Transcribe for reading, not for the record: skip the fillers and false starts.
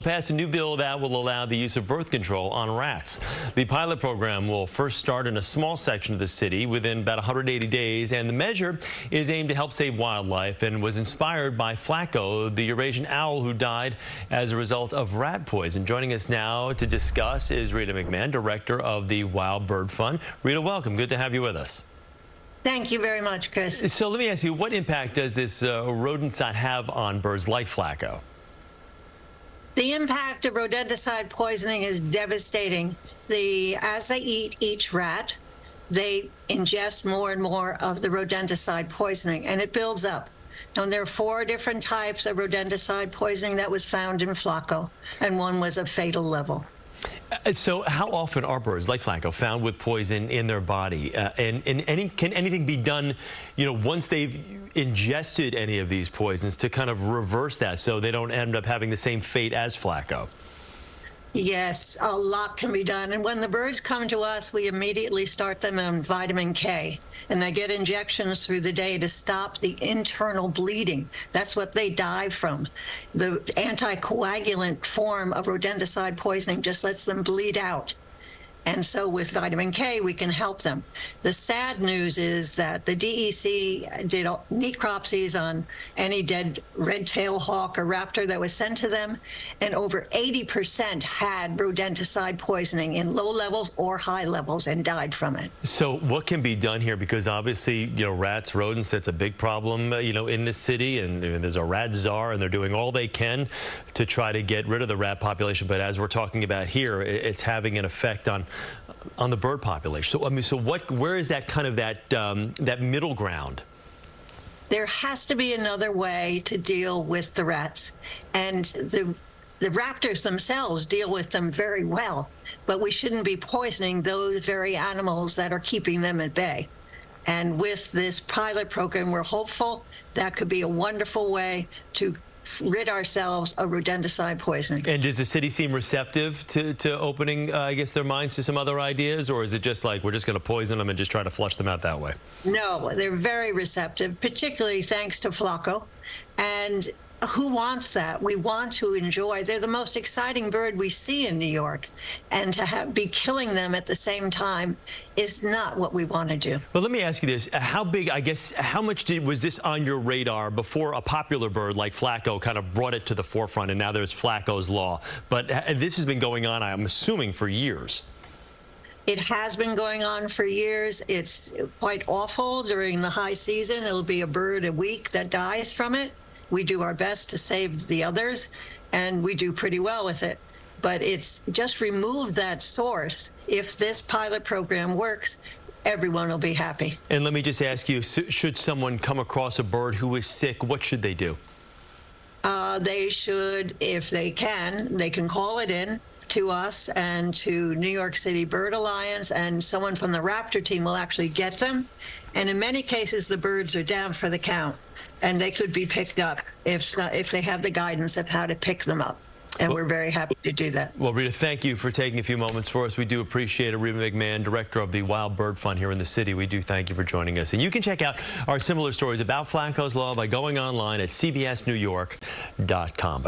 Passed a new bill that will allow the use of birth control on rats. The pilot program will first start in a small section of the city within about 180 days, and the measure is aimed to help save wildlife and was inspired by Flaco, the Eurasian owl who died as a result of rat poison. Joining us now to discuss is Rita McMahon, director of the Wild Bird Fund. Rita, welcome. Good to have you with us. Thank you very much, Chris. So let me ask you, what impact does this rodenticide have on birds like Flaco? The impact of rodenticide poisoning is devastating. As they eat each rat, they ingest more and more of the rodenticide poisoning, and it builds up. And there are 4 different types of rodenticide poisoning that was found in Flaco, and one was a fatal level. So how often are birds like Flaco found with poison in their body? Can anything be done, once they've ingested any of these poisons to kind of reverse that so they don't end up having the same fate as Flaco? Yes, a lot can be done. And when the birds come to us, we immediately start them on vitamin K. And they get injections through the day to stop the internal bleeding. That's what they die from. The anticoagulant form of rodenticide poisoning just lets them bleed out. And so with vitamin K, we can help them. The sad news is that the DEC did necropsies on any dead red-tailed hawk or raptor that was sent to them, and over 80% had rodenticide poisoning in low levels or high levels and died from it. So what can be done here? Because obviously, rats, rodents, that's a big problem, in this city, and there's a rat czar, and they're doing all they can to try to get rid of the rat population. But as we're talking about here, it's having an effect on the bird population. So where is that kind of that middle ground? There has to be another way to deal with the rats, and the raptors themselves deal with them very well, but we shouldn't be poisoning those very animals that are keeping them at bay. And with this pilot program, we're hopeful that could be a wonderful way to rid ourselves of rodenticide poisoning. And does the city seem receptive to opening, their minds to some other ideas, or is it just like we're just going to poison them and just try to flush them out that way? No, they're very receptive, particularly thanks to Flaco. And who wants that? We want to enjoy. They're the most exciting bird we see in New York, and to be killing them at the same time is not what we want to do. Well, let me ask you this: how big, how much was this on your radar before a popular bird like Flaco kind of brought it to the forefront, and now there's Flaco's Law? But this has been going on, I'm assuming, for years. It has been going on for years. It's quite awful. During the high season, it'll be a bird a week that dies from it. We do our best to save the others, and we do pretty well with it. But it's just removed that source. If this pilot program works, everyone will be happy. And let me just ask you, should someone come across a bird who is sick, what should they do? They should, if they can call it in to us and to New York City Bird Alliance, and someone from the raptor team will actually get them. And in many cases, the birds are down for the count, and they could be picked up if they have the guidance of how to pick them up. And we're very happy to do that. Well, Rita, thank you for taking a few moments for us. We do appreciate it. Rita McMahon, director of the Wild Bird Fund here in the city. We do thank you for joining us. And you can check out our similar stories about Flaco's Law by going online at cbsnewyork.com.